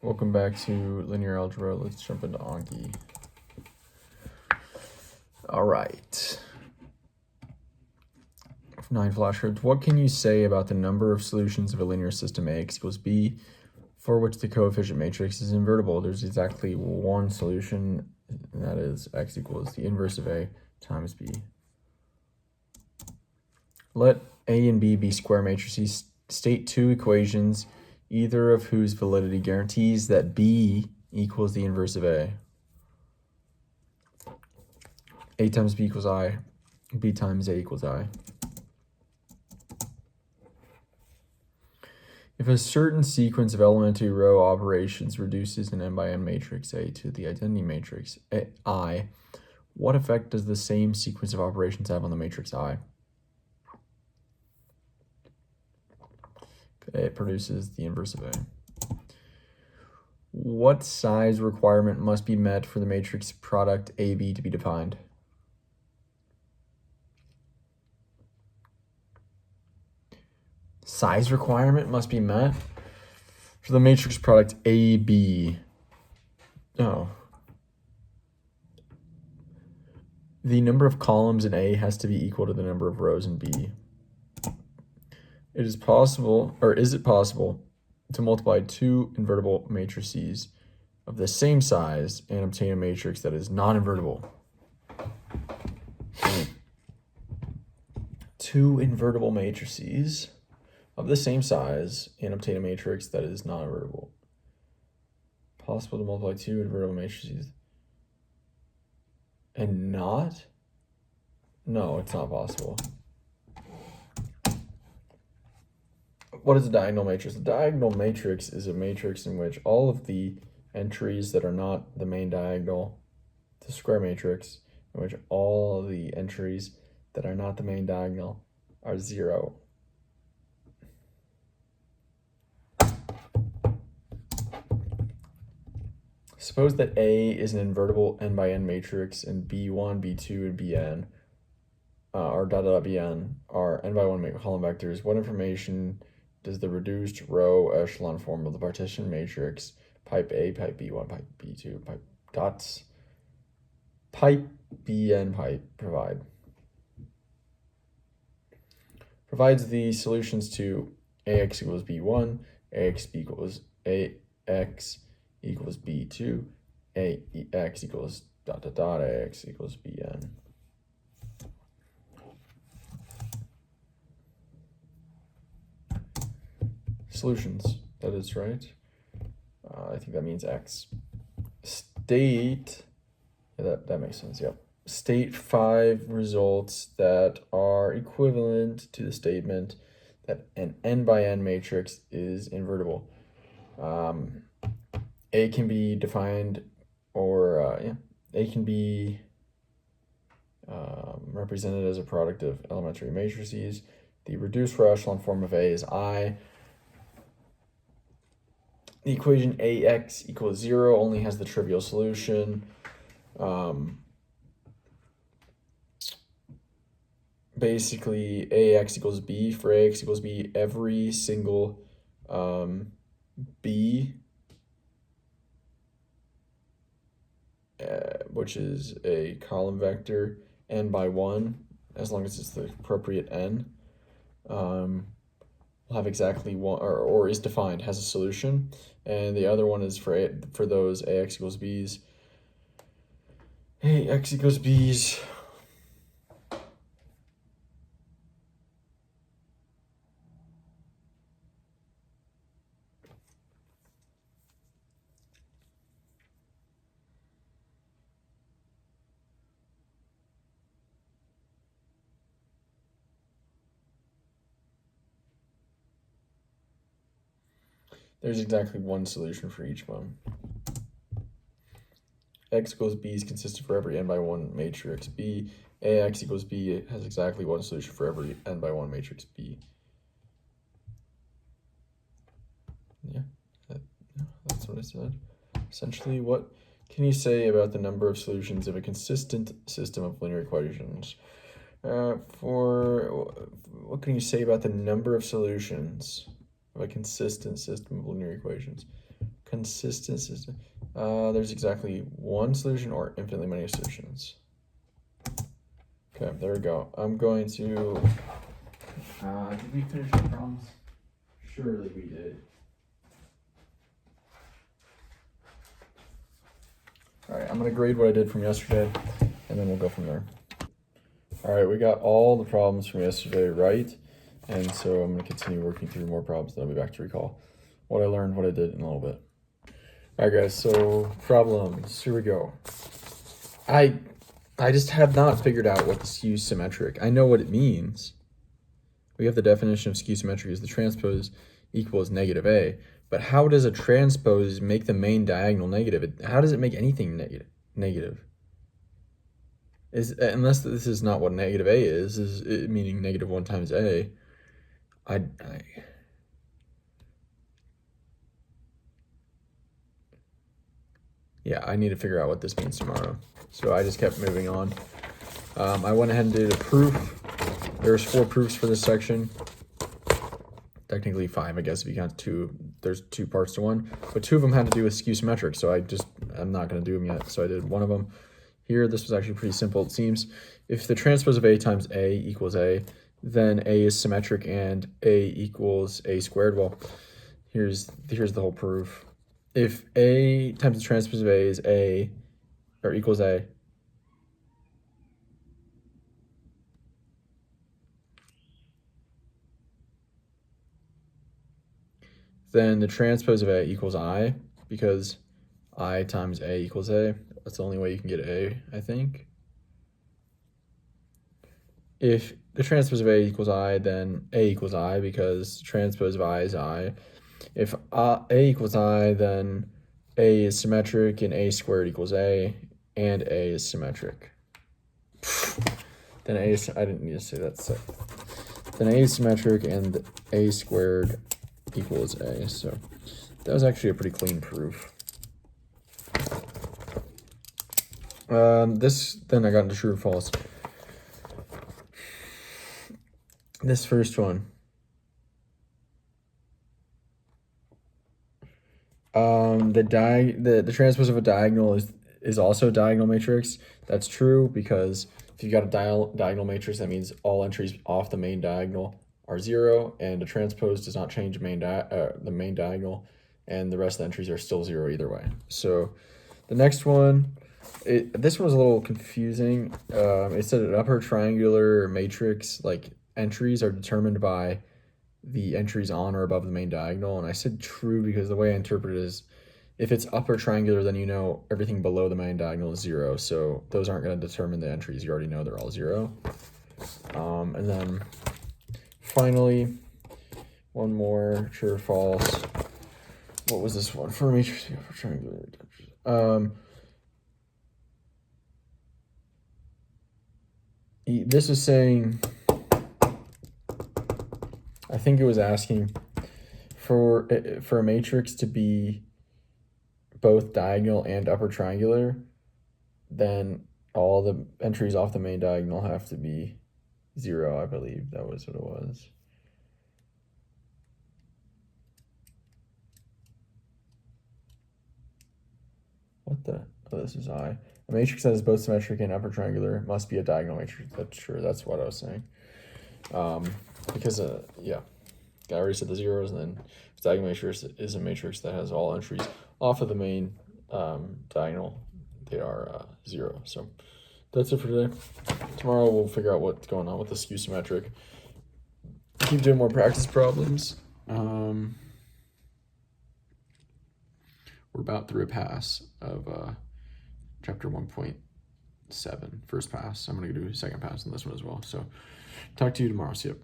Welcome back to linear algebra. Let's jump into Anki. All right. 9 flashcards. What can you say about the number of solutions of a linear system Ax equals b for which the coefficient matrix is invertible? There's exactly one solution, and that is x equals the inverse of A times b. Let A and B be square matrices. State two equations, either of whose validity guarantees that B equals the inverse of A. A times B equals I. B times A equals I. If a certain sequence of elementary row operations reduces an n by n matrix A to the identity matrix I, what effect does the same sequence of operations have on the matrix I? It produces the inverse of A. What size requirement must be met for the matrix product AB to be defined? Size requirement must be met for the matrix product AB. Oh. The number of columns in A has to be equal to the number of rows in B. It is possible, or is it possible, to multiply two invertible matrices of the same size and obtain a matrix that is non-invertible? Two invertible matrices of the same size and obtain a matrix that is non-invertible. Possible to multiply two invertible matrices and not? No, it's not possible. What is a diagonal matrix? A diagonal matrix is a matrix in which all of the entries that are not the main diagonal, it's a square matrix in which all of the entries that are not the main diagonal are 0. Suppose that A is an invertible n by n matrix and B1, B2, and Bn or .bn are n by 1 column vectors. What information does the reduced row echelon form of the partition matrix pipe A, pipe B1, pipe B2, pipe dots, pipe Bn, pipe provide? Provides the solutions to Ax equals B1, Ax equals Ax equals B2, Ax equals ... Ax equals Bn. Solutions, that is right. I think that means X. State, yeah, that makes sense, yep. State 5 results that are equivalent to the statement that an n by n matrix is invertible. A can be defined, or A can be represented as a product of elementary matrices. The reduced row echelon form of A is I. The equation Ax equals 0 only has the trivial solution. Basically, Ax equals B. For Ax equals B, every single B, which is a column vector, n by 1, as long as it's the appropriate n, will have exactly one, or is defined, has a solution. And the other one is for those Ax equals B's. Ax equals B's. There's exactly one solution for each one. X equals B is consistent for every n by 1 matrix B. Ax equals B has exactly one solution for every n by 1 matrix B. Yeah, that's what I said. Essentially, what can you say about the number of solutions of a consistent system of linear equations? What can you say about the number of solutions of a consistent system of linear equations? consistent system. There's exactly one solution or infinitely many solutions. Okay, there we go. I'm going to. Did we finish the problems? Surely we did. All right, I'm gonna grade what I did from yesterday, and then we'll go from there. All right, we got all the problems from yesterday right, and so I'm gonna continue working through more problems, then I'll be back to recall what I learned, what I did in a little bit. All right, guys, so problems, here we go. I just have not figured out what the skew symmetric. I know what it means. We have the definition of skew symmetric is the transpose equals negative A. But how does a transpose make the main diagonal negative? How does it make anything negative? Unless this is not what negative A is it meaning negative 1 times A. Yeah, I need to figure out what this means tomorrow. So I just kept moving on. I went ahead and did a proof. There's 4 proofs for this section. Technically 5, I guess, if you count 2. There's 2 parts to one. But 2 of them had to do with skew symmetric, so I'm not going to do them yet. So I did one of them. Here, this was actually pretty simple, it seems. If the transpose of A times A equals A, then A is symmetric and A equals A squared. Well, here's the whole proof. If A times the transpose of A is A, or equals A, then the transpose of A equals I, because I times A equals A. That's the only way you can get A, I think. If the transpose of A equals I, then A equals I, because transpose of I is I. If A equals I, then A is symmetric and A squared equals A, and A is symmetric. Then A is, I didn't need to say that. So then A is symmetric and A squared equals A. So that was actually a pretty clean proof. Then I got into true or false. This first one. The transpose of a diagonal is also a diagonal matrix. That's true because if you've got a diagonal matrix, that means all entries off the main diagonal are 0, and a transpose does not change the main diagonal, and the rest of the entries are still 0 either way. So the next one, this one was a little confusing. It said an upper triangular matrix, like entries are determined by the entries on or above the main diagonal, and I said true because the way I interpret it is if it's upper triangular, then you know everything below the main diagonal is 0, so those aren't going to determine the entries. You already know they're all 0. And then finally, one more, true or false. What was this one? For a matrix, upper triangular. This is saying, I think it was asking for a matrix to be both diagonal and upper triangular, then all the entries off the main diagonal have to be 0, I believe. That was what it was. What the? Oh, this is I. A matrix that is both symmetric and upper triangular must be a diagonal matrix. That's true. That's what I was saying. Because, yeah, I already said the zeros, and then diagonal matrix is a matrix that has all entries off of the main diagonal. They are 0. So that's it for today. Tomorrow we'll figure out what's going on with the skew symmetric. Keep doing more practice problems. We're about through a pass of chapter 1.7, first pass. I'm going to do a second pass on this one as well. So talk to you tomorrow. See you.